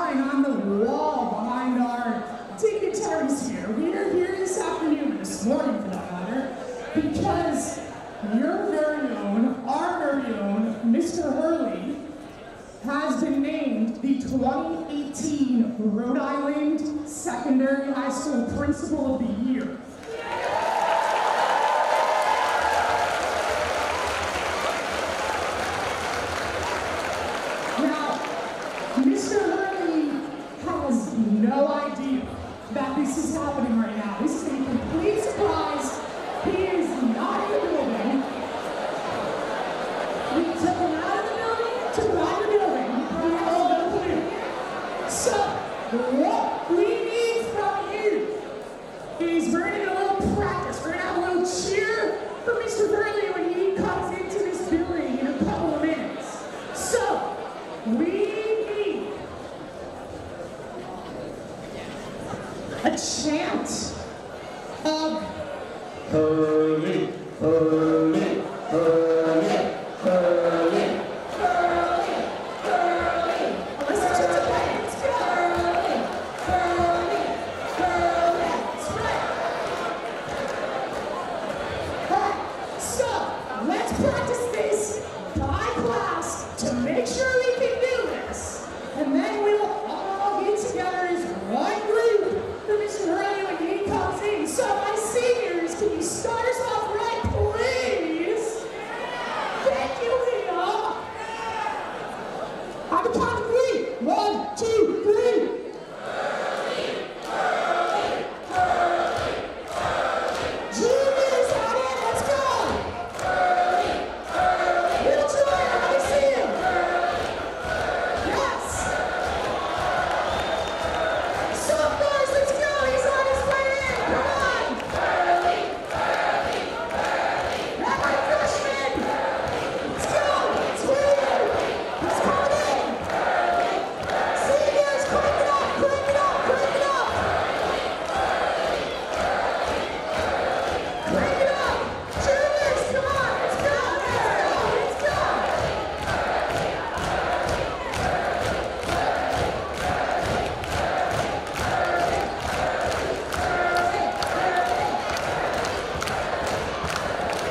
sign on the wall behind our dignitaries here. We are here this afternoon, this morning for that matter, because your very own, our very own, Mr. Hurley has been named the 2018 Rhode Island Secondary High School Principal of the Year. Mr. Hurley has no idea that this is happening right now. This is a complete surprise. He is not in the building. We took him out of the building, took him out of the building. We have all no clue. So, what we need from you is we're going to do a little practice. We're going to have a little cheer for Mr. Hurley when he comes into this building in a couple of minutes. So, we a chant of Hurley, Hurley, Hurley, Hurley, Hurley, Hurley. Listen to the play. Let's go. Hurley, Hurley, Hurley. That's right. All right. So let's practice this by class to make sure we can do this, and then we will all get together as one group for Mr. Hurley when he comes in. So my seniors, can you start us off right, please? Thank you, Leah. On the count of 3. 1, 2, 3. Hurley, Hurley, Hurley, Hurley. Juniors, out in, let's go. Hurley, Hurley. Little Troy, let me see him. Yes. Sophomores, let's go. He's on his way in. Come on. Hurley, Hurley, Hurley. That my freshman. Let's go. It's William. He's coming in. Seniors, crank it up, crank it up, crank it up. Crank it up. Juniors, come on. Let's go. Let's go.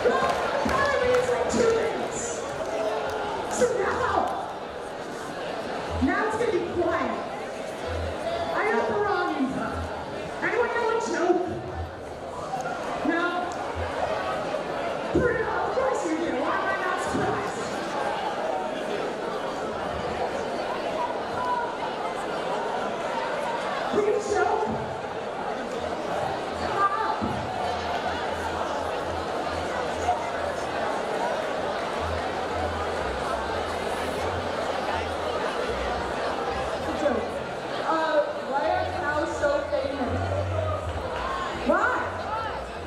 Well, apparently it's like 2 minutes. So now it's going to be quiet. I got the wrong info. Anyone know a joke? No? Pretty well, of course you do. Why am I not surprised? Please joke. Come on up. Why are cows so famous? Why?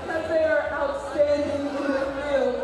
Because they are outstanding in the field.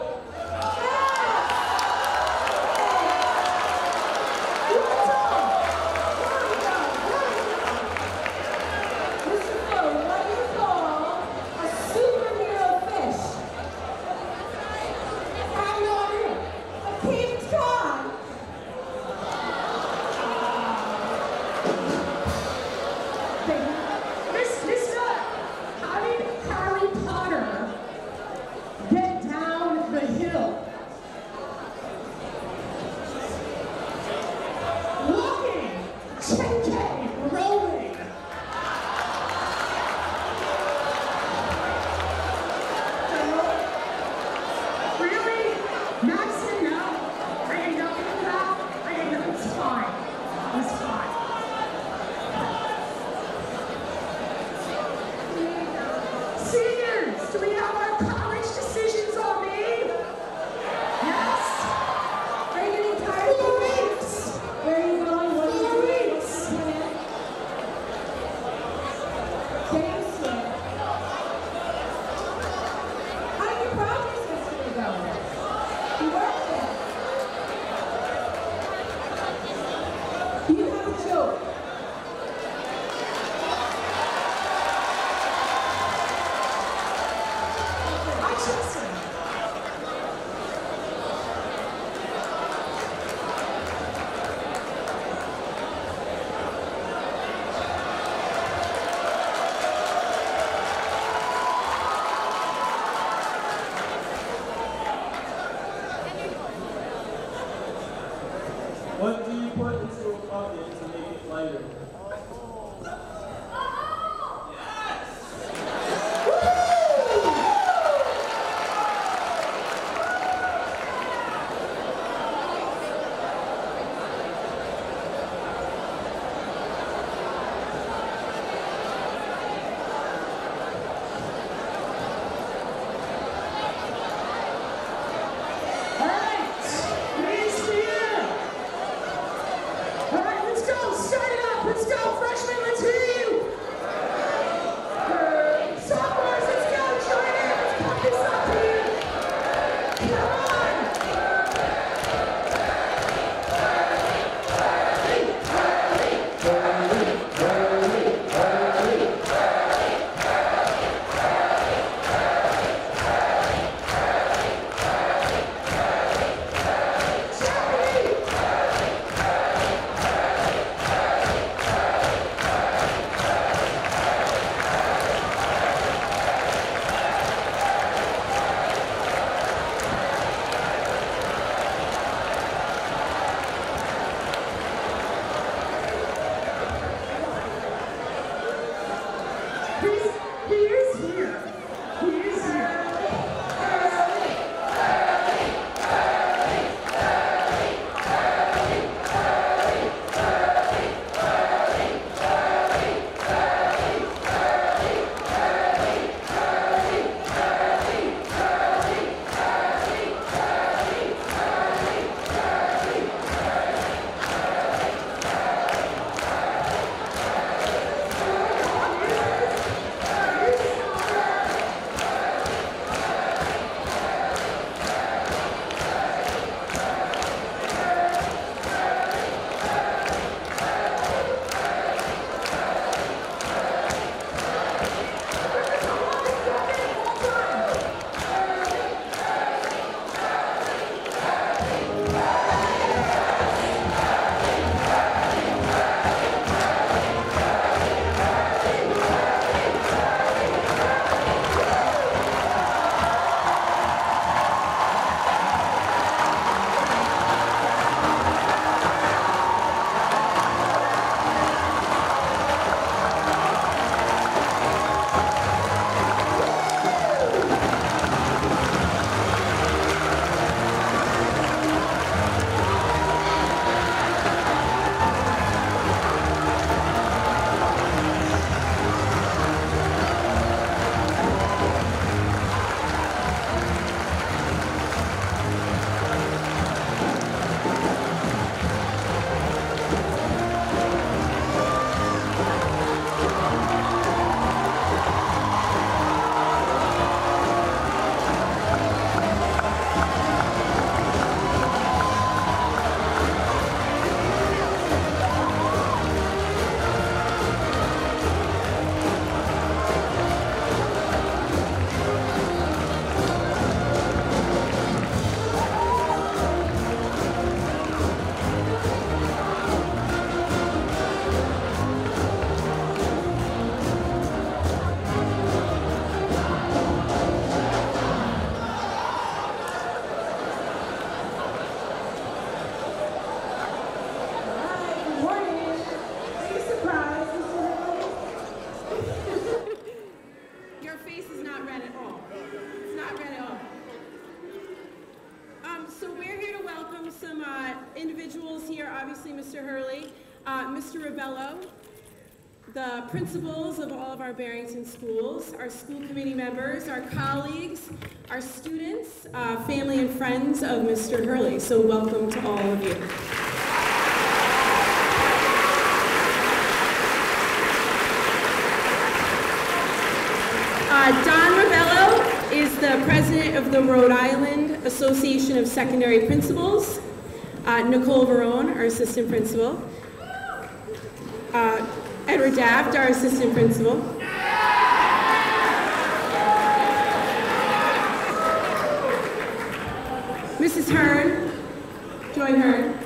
lighter. individuals here, obviously Mr. Hurley, Mr. Rebello, the principals of all of our Barrington schools, our school committee members, our colleagues, our students, family and friends of Mr. Hurley. So welcome to all of you. Don Rebello is the president of the Rhode Island Association of Secondary Principals. Nicole Verone, our assistant principal. Edward Daft, our assistant principal. Mrs. Hearn, Joy Hearn.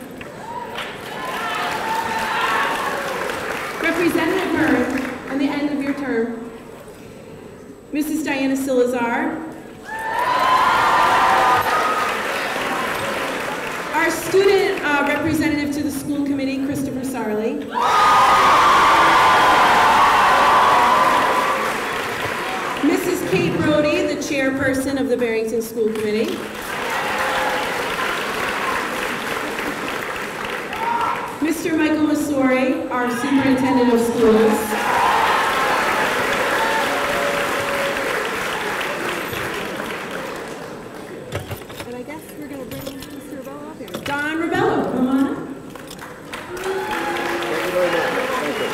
Representative Hearn, on the end of your term. Mrs. Diana Salazar. Our student representative to the school committee, Christopher Sarley. Barrington School Committee. Mr. Michael Masori, our Superintendent of Schools. And I guess we're going to bring Mr. Rebello up here. Don Rebello, come on up. Thank you very much. Thank you.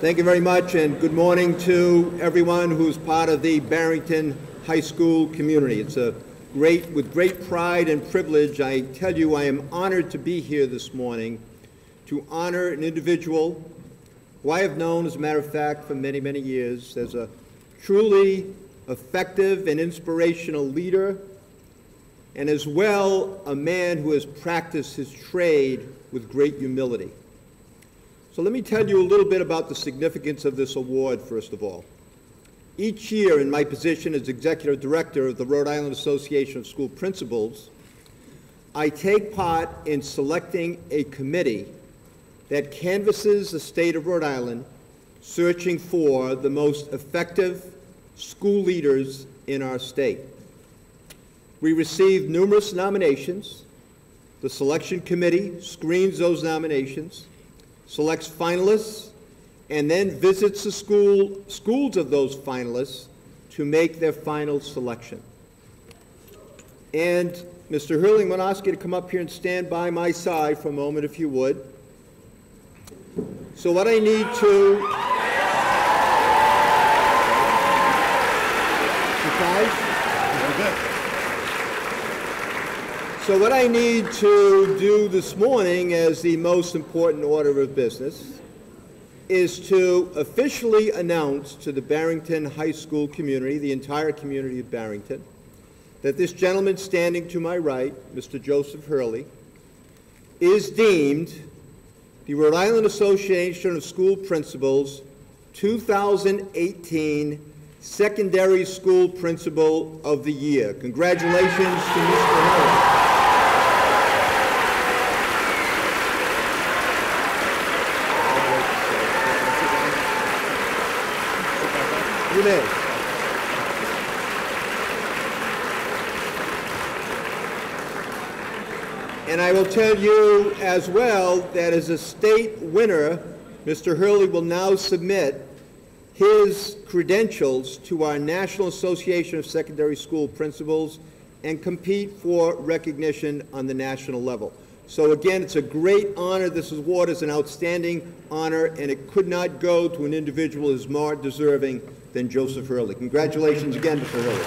Thank you very much, and good morning to everyone who's part of the Barrington High School community. It's with great pride and privilege, I tell you I am honored to be here this morning to honor an individual who I have known, as a matter of fact, for many, many years as a truly effective and inspirational leader, and as well a man who has practiced his trade with great humility. So let me tell you a little bit about the significance of this award, first of all. Each year in my position as Executive Director of the Rhode Island Association of School Principals, I take part in selecting a committee that canvasses the state of Rhode Island, searching for the most effective school leaders in our state. We receive numerous nominations. The selection committee screens those nominations, selects finalists, and then visits the schools of those finalists to make their final selection. And Mr. Hurley, I'm going to ask you to come up here and stand by my side for a moment, if you would. So what I need to... So what I need to do this morning as the most important order of business is to officially announce to the Barrington High School community, the entire community of Barrington, that this gentleman standing to my right, Mr. Joseph Hurley, is deemed the Rhode Island Association of School Principals 2018 Secondary School Principal of the Year. Congratulations to Mr. Hurley. You may. And I will tell you as well that as a state winner, Mr. Hurley will now submit his credentials to our National Association of Secondary School Principals and compete for recognition on the national level. So again, it's a great honor. This award is an outstanding honor, and it could not go to an individual who is more deserving than Joseph Hurley. Congratulations again, Mr. Hurley.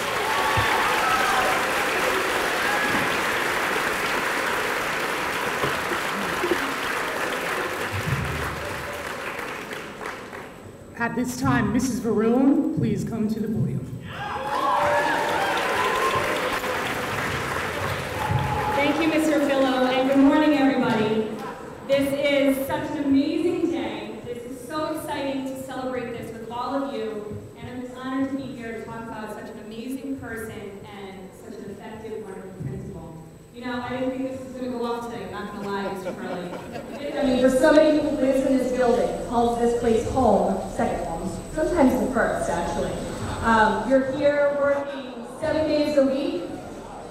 At this time, Mrs. Varun, please come to the podium. Thank you, Mr. Philo, and good morning, everybody. This is such an amazing day. This is so exciting to celebrate this with all of you, and I'm just honored to be here to talk about such an amazing person and such an effective, wonderful principal. You know, I didn't think this was going to go off today, I'm not going to lie, Mr. Hurley. I mean, for somebody who lives in this building, calls this place home, second home, sometimes the first, actually. You're here working 7 days a week.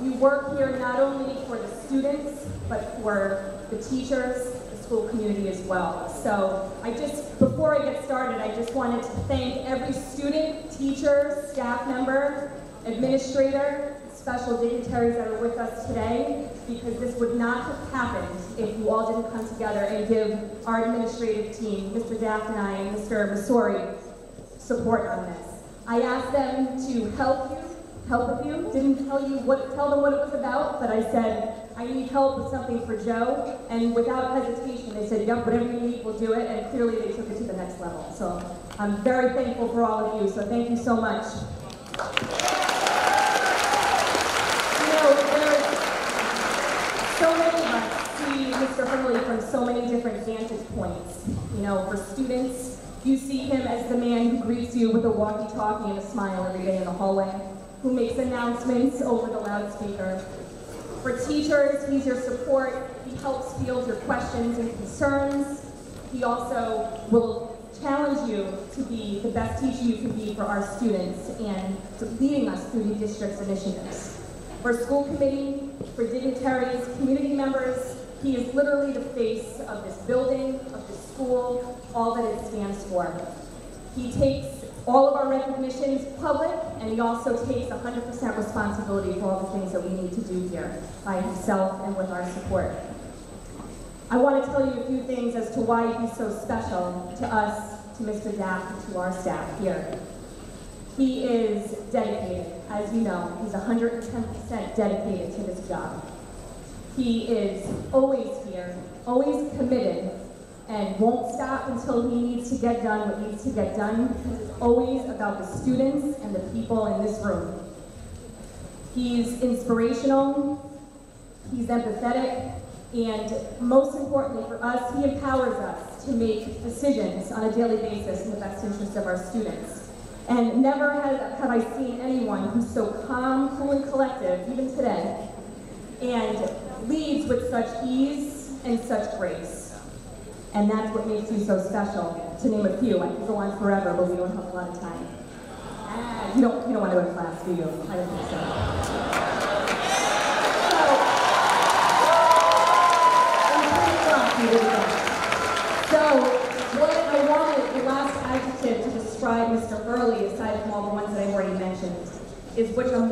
You work here not only for the students, but for the teachers, the school community as well. So before I get started, I just wanted to thank every student, teacher, staff member, administrator, special dignitaries that are with us today, because this would not have happened if you all didn't come together and give our administrative team, Mr. Daft and I, and Mr. Masori, support on this. I asked them to help with you, didn't tell them what it was about, but I said, I need help with something for Joe, and without hesitation, they said, yep, whatever you need, we'll do it, and clearly they took it to the next level. So I'm very thankful for all of you, so thank you so much. You know, there's so many of us see Mr. Hurley from so many different vantage points. You know, for students, you see him as the man who greets you with a walkie-talkie and a smile every day in the hallway, who makes announcements over the loudspeaker. For teachers, he's your support. He helps field your questions and concerns. He also will challenge you to be the best teacher you can be for our students and to leading us through the district's initiatives. For school committee, for dignitaries, community members, he is literally the face of this building, of this school, all that it stands for. He takes all of our recognitions public, and he also takes 100% responsibility for all the things that we need to do here by himself and with our support. I want to tell you a few things as to why he's so special to us, to Mr. Daft, and to our staff here. He is dedicated, as you know. He's 110% dedicated to this job. He is always here, always committed, and won't stop until he needs to get done what needs to get done, because it's always about the students and the people in this room. He's inspirational, he's empathetic, and most importantly for us, he empowers us to make decisions on a daily basis in the best interest of our students. And never have I seen anyone who's so calm, cool, and collective, even today, and leads with such ease and such grace. And that's what makes you so special. To name a few, I could go on forever, but we don't have a lot of time. You don't want to go to class, do you? I don't think so. So, what I wanted, the last adjective to describe Mr. Hurley, aside from all the ones that I've already mentioned, is which I'm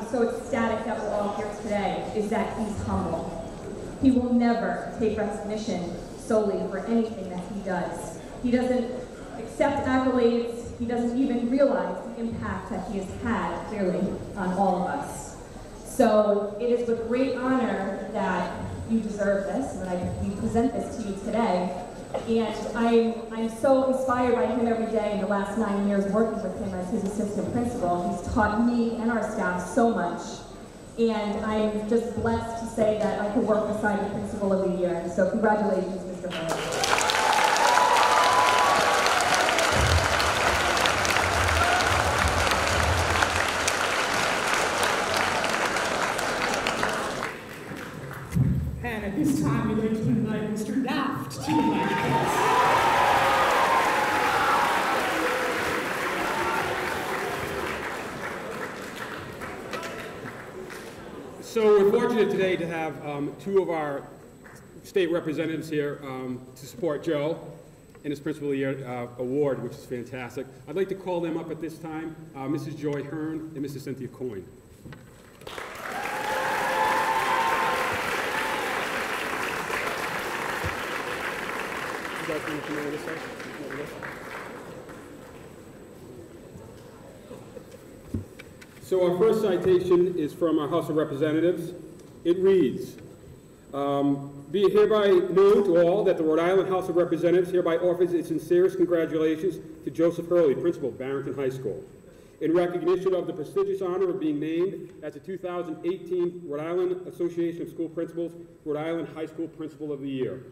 so ecstatic that we're all here today, is that he's humble. He will never take recognition solely for anything that he does. He doesn't accept accolades. He doesn't even realize the impact that he has had, clearly, on all of us. So it is with great honor that you deserve this, and that we present this to you today. And I'm so inspired by him every day in the last 9 years working with him as his assistant principal. He's taught me and our staff so much. And I'm just blessed to say that I could work beside the principal of the year. So congratulations, Mr. Hurley. And at this time, we'd like to invite Mr. Daft to the mic. So we're fortunate today to have two of our state representatives here to support Joe in his Principal of the Year award, which is fantastic. I'd like to call them up at this time, Mrs. Joy Hearn and Mrs. Cynthia Coyne. You guys want to come over this side? Over this side? So our first citation is from our House of Representatives. It reads, be it hereby known to all that the Rhode Island House of Representatives hereby offers its sincerest congratulations to Joseph Hurley, Principal, Barrington High School, in recognition of the prestigious honor of being named as the 2018 Rhode Island Association of School Principals Rhode Island High School Principal of the Year.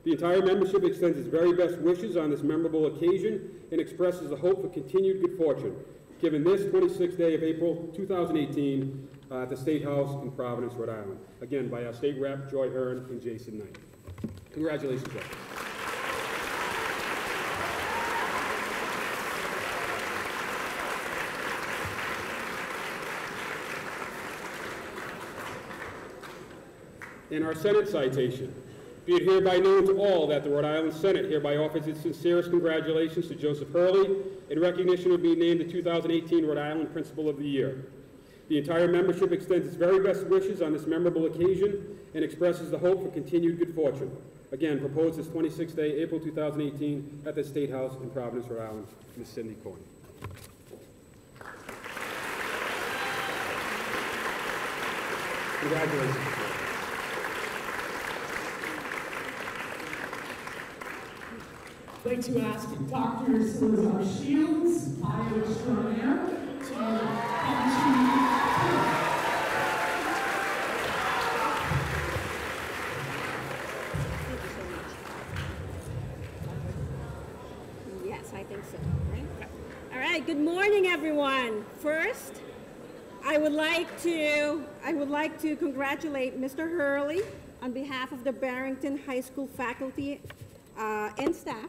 The entire membership extends its very best wishes on this memorable occasion and expresses the hope for continued good fortune, given this 26th day of April 2018 at the State House in Providence, Rhode Island. Again, by our State Rep, Joy Hearn and Jason Knight. Congratulations, Joe. In our Senate citation, be it hereby known to all that the Rhode Island Senate hereby offers its sincerest congratulations to Joseph Hurley in recognition of being named the 2018 Rhode Island Principal of the Year. The entire membership extends its very best wishes on this memorable occasion and expresses the hope for continued good fortune. Again, proposed this 26th day, April 2018, at the State House in Providence, Rhode Island. Ms. Cindy Coyne. Congratulations. I'd like to ask Dr. Salazar Shields, bio extraordinaire, to come to. Yes, I think so. Right? All right. Good morning, everyone. First, I would like to congratulate Mr. Hurley on behalf of the Barrington High School faculty and staff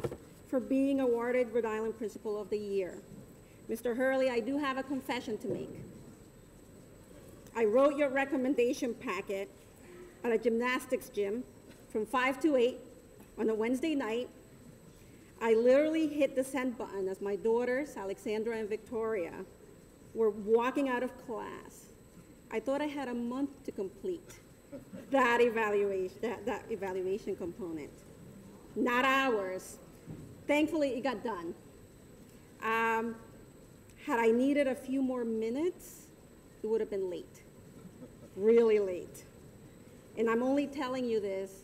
for being awarded Rhode Island Principal of the Year. Mr. Hurley, I do have a confession to make. I wrote your recommendation packet at a gymnastics gym from 5 to 8 on a Wednesday night. I literally hit the send button as my daughters, Alexandra and Victoria, were walking out of class. I thought I had a month to complete that evaluation component. Not hours. Thankfully, it got done. Had I needed a few more minutes, it would have been late, really late. And I'm only telling you this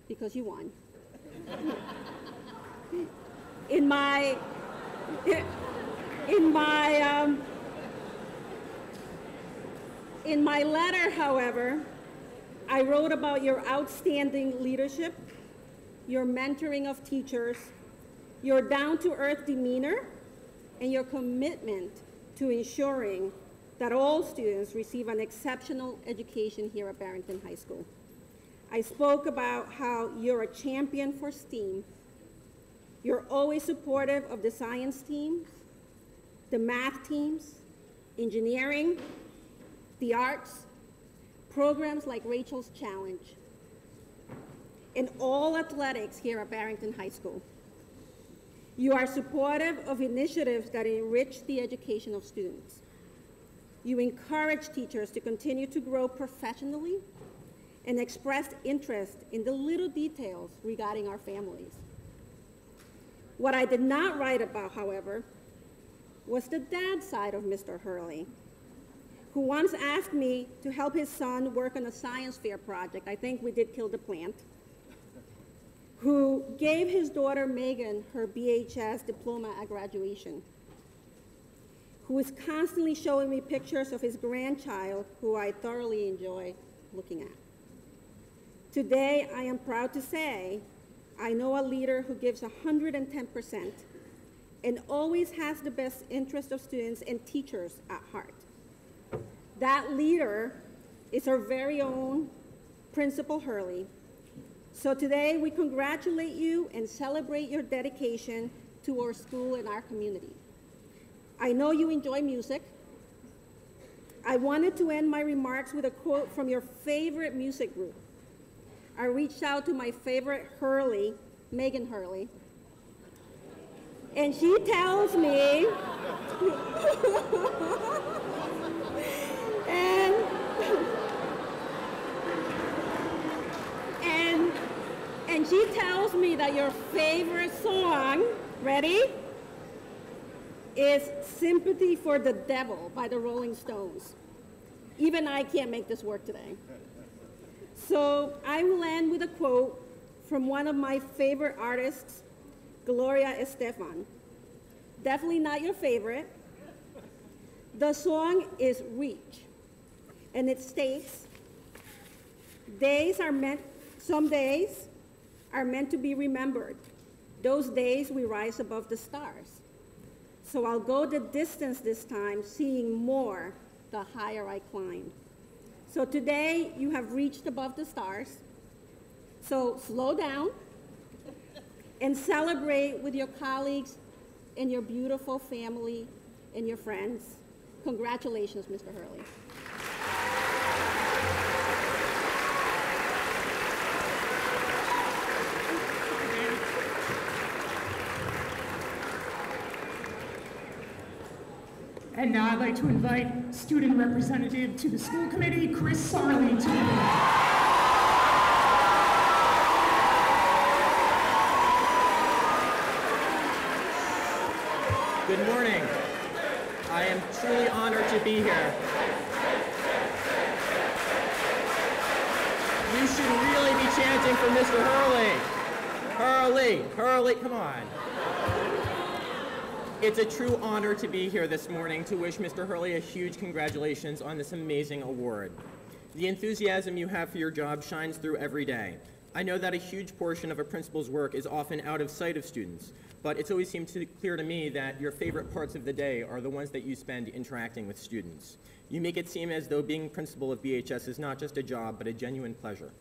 because you won. In my letter, however, I wrote about your outstanding leadership, your mentoring of teachers, your down-to-earth demeanor, and your commitment to ensuring that all students receive an exceptional education here at Barrington High School. I spoke about how you're a champion for STEAM. You're always supportive of the science teams, the math teams, engineering, the arts, programs like Rachel's Challenge, and all athletics here at Barrington High School. You are supportive of initiatives that enrich the education of students. You encourage teachers to continue to grow professionally and express interest in the little details regarding our families. What I did not write about, however, was the dad side of Mr. Hurley, who once asked me to help his son work on a science fair project. I think we did kill the plant. Who gave his daughter Megan her BHS diploma at graduation, who is constantly showing me pictures of his grandchild, who I thoroughly enjoy looking at. Today, I am proud to say, I know a leader who gives 110% and always has the best interest of students and teachers at heart. That leader is our very own Principal Hurley. So today, we congratulate you and celebrate your dedication to our school and our community. I know you enjoy music. I wanted to end my remarks with a quote from your favorite music group. I reached out to my favorite Hurley, Megan Hurley, and she tells me, and she tells me that your favorite song, ready, is Sympathy for the Devil by the Rolling Stones. Even I can't make this work today. So I will end with a quote from one of my favorite artists, Gloria Estefan. Definitely not your favorite. The song is Reach, and it states, some days are meant to be remembered. Those days we rise above the stars. So I'll go the distance this time, seeing more the higher I climb. So today you have reached above the stars. So slow down and celebrate with your colleagues and your beautiful family and your friends. Congratulations, Mr. Hurley. And now I'd like to invite student representative to the school committee, Chris Sarley, to the podium. Good morning. I am truly honored to be here. You should really be chanting for Mr. Hurley. Hurley, Hurley, come on. It's a true honor to be here this morning to wish Mr. Hurley a huge congratulations on this amazing award. The enthusiasm you have for your job shines through every day. I know that a huge portion of a principal's work is often out of sight of students, but it's always seemed clear to me that your favorite parts of the day are the ones that you spend interacting with students. You make it seem as though being principal of BHS is not just a job, but a genuine pleasure.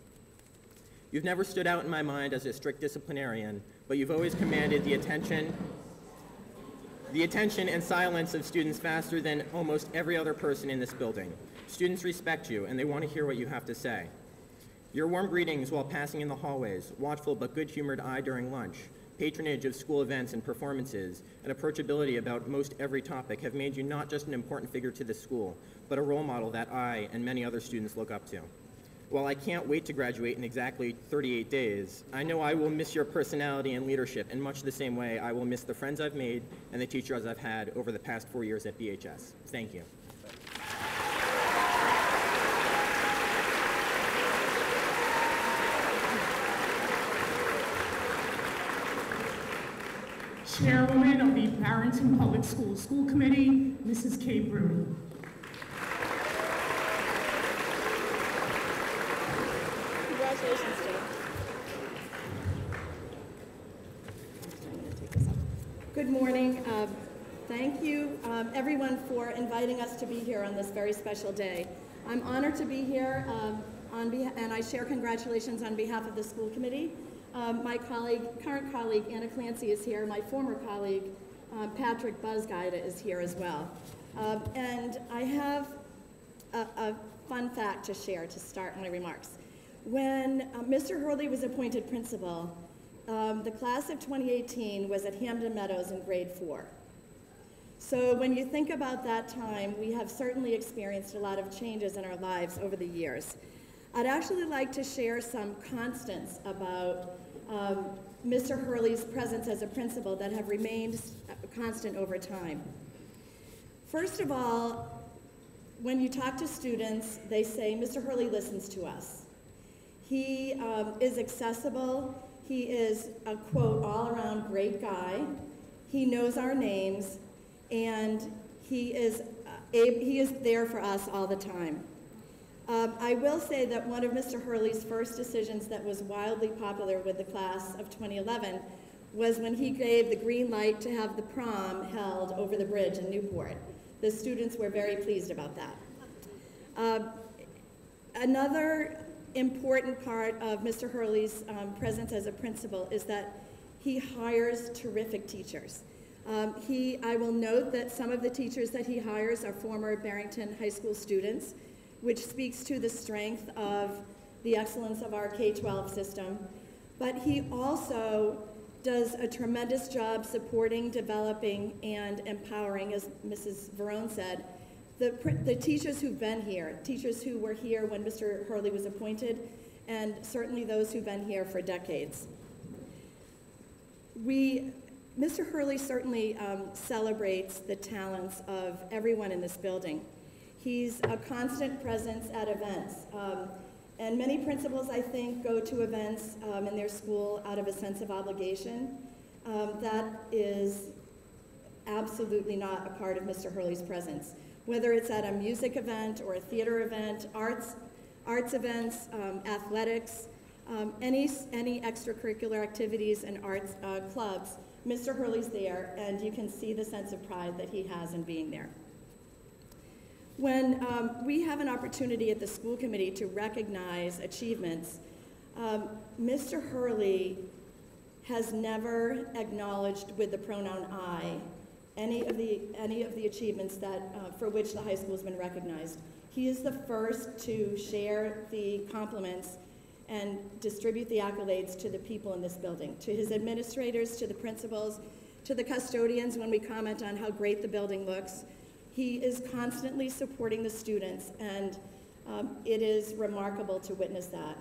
You've never stood out in my mind as a strict disciplinarian, but you've always commanded the attention and silence of students faster than almost every other person in this building. Students respect you, and they want to hear what you have to say. Your warm greetings while passing in the hallways, watchful but good-humored eye during lunch, patronage of school events and performances, and approachability about most every topic have made you not just an important figure to the school, but a role model that I and many other students look up to. While I can't wait to graduate in exactly 38 days, I know I will miss your personality and leadership in much the same way I will miss the friends I've made and the teachers I've had over the past 4 years at BHS. Thank you. Chairwoman of the Barrington Public Schools School Committee, Mrs. Kay Bruni. Congratulations, Jane. Good morning. Thank you, everyone, for inviting us to be here on this very special day. I'm honored to be here, and I share congratulations on behalf of the school committee. My current colleague, Anna Clancy, is here. My former colleague, Patrick Buzzguida, is here as well. And I have a fun fact to share to start my remarks. When Mr. Hurley was appointed principal, the class of 2018 was at Hamden Meadows in grade 4. So when you think about that time, we have certainly experienced a lot of changes in our lives over the years. I'd actually like to share some constants about Mr. Hurley's presence as a principal that have remained constant over time. First of all, when you talk to students, they say, Mr. Hurley listens to us. He is accessible. He is a, quote, all-around great guy. He knows our names, and he is there for us all the time. I will say that one of Mr. Hurley's first decisions that was wildly popular with the class of 2011 was when he gave the green light to have the prom held over the bridge in Newport. The students were very pleased about that. Another important part of Mr. Hurley's presence as a principal is that he hires terrific teachers. I will note that some of the teachers that he hires are former Barrington High School students, which speaks to the strength of the excellence of our K-12 system. But he also does a tremendous job supporting, developing, and empowering, as Mrs. Verone said, the teachers who've been here, teachers who were here when Mr. Hurley was appointed, and certainly those who've been here for decades. Mr. Hurley certainly celebrates the talents of everyone in this building. He's a constant presence at events. And many principals, I think, go to events in their school out of a sense of obligation. That is absolutely not a part of Mr. Hurley's presence. Whether it's at a music event or a theater event, arts events, athletics, any extracurricular activities and arts clubs, Mr. Hurley's there, and you can see the sense of pride that he has in being there. When we have an opportunity at the school committee to recognize achievements, Mr. Hurley has never acknowledged with the pronoun I any of the achievements that for which the high school has been recognized. He is the first to share the compliments and distribute the accolades to the people in this building, to his administrators, to the principals, to the custodians when we comment on how great the building looks. He is constantly supporting the students, and it is remarkable to witness that.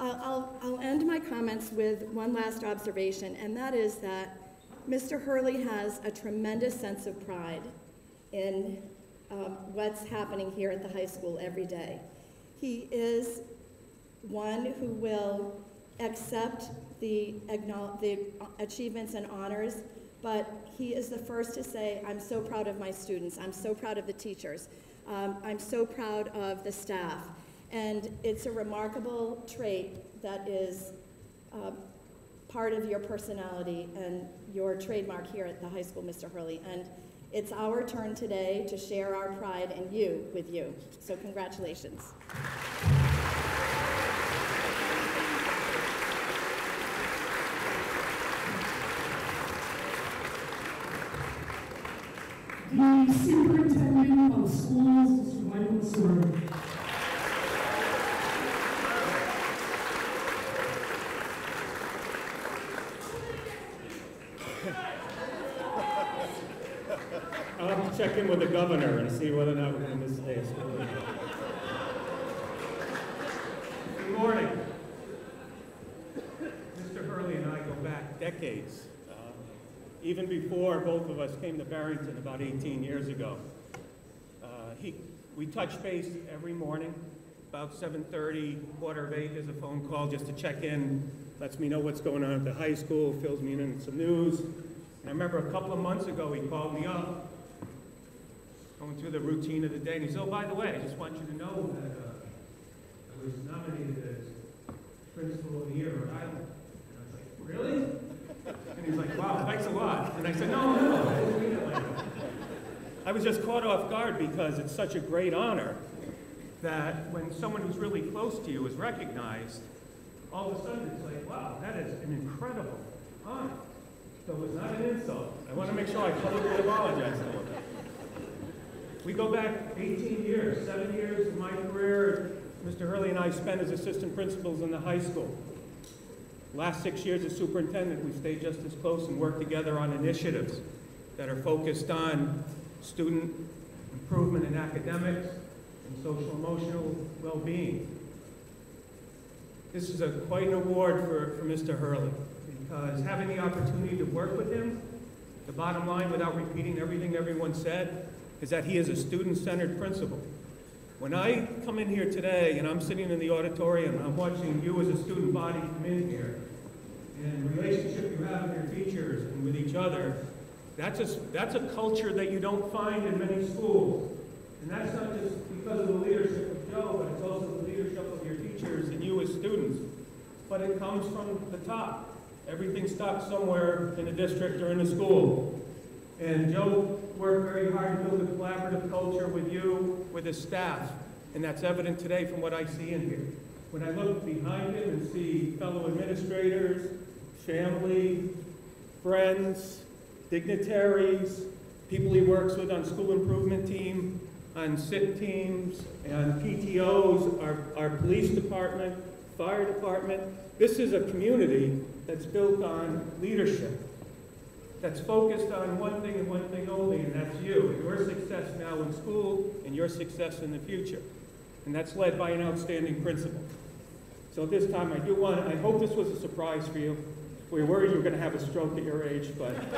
I'll end my comments with one last observation, and that is that Mr. Hurley has a tremendous sense of pride in what's happening here at the high school every day. He is one who will accept the achievements and honors, but he is the first to say, I'm so proud of my students, I'm so proud of the teachers, I'm so proud of the staff. And it's a remarkable trait that is part of your personality and your trademark here at the high school, Mr. Hurley. And it's our turn today to share our pride in you with you. So congratulations. the Superintendent of Schools, Mr. Michael Stewart. I'll have to check in with the governor and see whether or not we're going to miss a day of school. Good morning. Mr. Hurley and I go back decades, even before both of us came to Barrington about 18 years ago. We touch base every morning, about 7:30, quarter of 8 is a phone call just to check in, lets me know what's going on at the high school, fills me in on some news. And I remember a couple of months ago, he called me up, going through the routine of the day, and he said, oh, by the way, I just want you to know that I was nominated as Principal of the Year of Island. And I was like, really? And he's like, wow, thanks a lot. And I said, no, I didn't mean it like that. I was just caught off guard because it's such a great honor that when someone who's really close to you is recognized, all of a sudden it's like, wow, that is an incredible honor. So it was not an insult. I want to make sure I publicly apologize to him. We go back 18 years, 7 years of my career. Mr. Hurley and I spent as assistant principals in the high school. Last 6 years as superintendent, we stayed just as close and worked together on initiatives that are focused on student improvement in academics and social emotional well-being. This is quite an award for Mr. Hurley, because having the opportunity to work with him, the bottom line, without repeating everything everyone said, is that he is a student-centered principal. When I come in here today and I'm sitting in the auditorium and I'm watching you as a student body come in here, and the relationship you have with your teachers and with each other, that's a culture that you don't find in many schools. And that's not just because of the leadership of Joe, but it's also the leadership of your teachers and you as students. But it comes from the top. Everything starts somewhere in the district or in the school. And Joe worked very hard to build a collaborative culture with you, with his staff, and that's evident today from what I see in here. When I look behind him and see fellow administrators, family, friends, dignitaries, people he works with on school improvement team, on SIT teams, and PTOs, our police department, fire department. This is a community that's built on leadership, that's focused on one thing and one thing only, and that's you, and your success now in school and your success in the future. And that's led by an outstanding principal. So at this time, I hope this was a surprise for you. We were worried you were going to have a stroke at your age, but from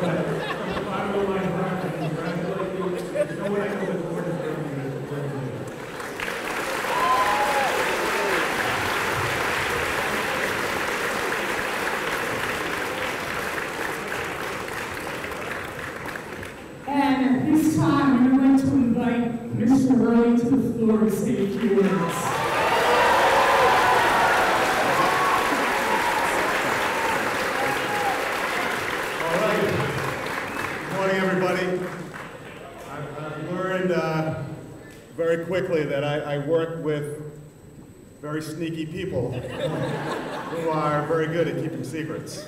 the bottom of my heart, I congratulate you. You know what I know the board is doing. And at this time, I'm going to invite Mr. Hurley to the floor to say a few words. All right. Good morning, everybody. I've learned very quickly that I work with very sneaky people who are very good at keeping secrets.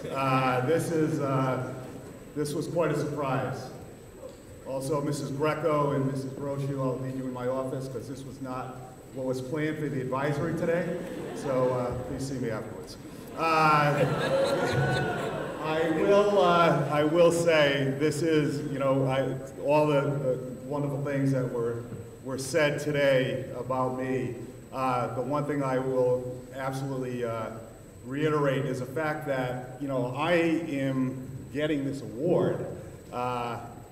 This was quite a surprise. Also, Mrs. Greco and Mrs. Brochu, I'll meet you in my office because this was not what was planned for the advisory today. So please see me afterwards. I will say this is, all the wonderful things that were said today about me. The one thing I will absolutely reiterate is the fact that, I am getting this award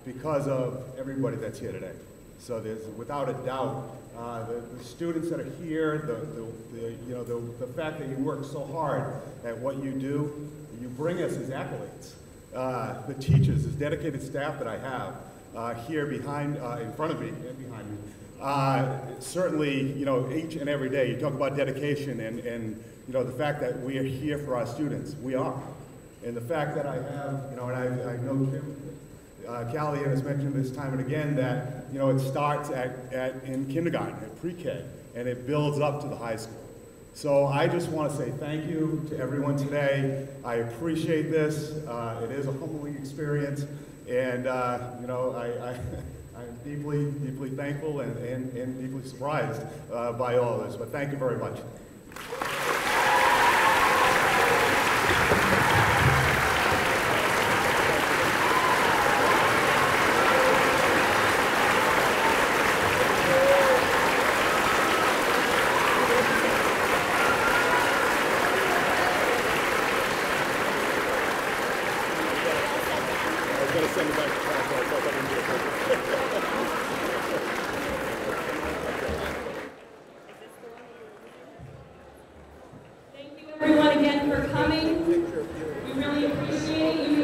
because of everybody that's here today. So there's, without a doubt, the students that are here, the fact that you work so hard at what you do, you bring us as accolades. The teachers, this dedicated staff that I have here behind, in front of me and behind me, certainly, each and every day, you talk about dedication and the fact that we are here for our students. We are. And the fact that I have, and I know Jim, Callie has mentioned this time and again that, it starts in kindergarten, at pre-K, and it builds up to the high school. So I just want to say thank you to everyone today. I appreciate this. It is a humbling experience, and you know, I'm deeply, deeply thankful and deeply surprised by all of this. But thank you very much. Thank you everyone again for coming. We really appreciate it. You